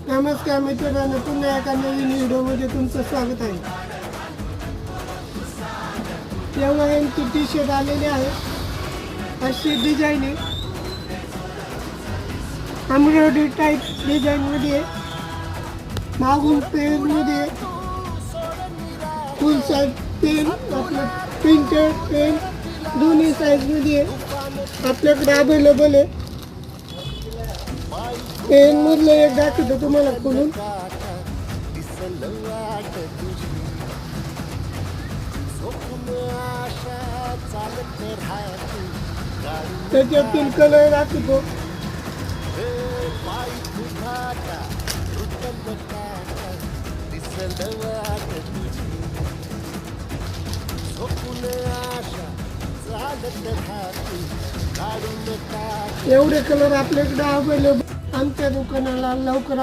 नमस्कार मित्रांनो, पुन्हा एका नवीन व्हिडिओमध्ये तुमचं स्वागत आहे. तेव्हा यांची टी शर्ट आलेले आहे. अशी डिझाईन आहे, एम्ब्रॉयडरी टाईप डिझाईनमध्ये, मागून पेनमध्ये, फुल साईज पेन, आपलं प्रिंटेड पेन दोन्ही साईजमध्ये आपल्याकडे अवेलेबल आहे. पेनमधलं एक दाखवतो तुम्हाला खोलून. त्याच्यातील कलर दाखवतो. एवढे कलर आपल्याकडे अवेलेबल. आमच्या दुकानाला लवकर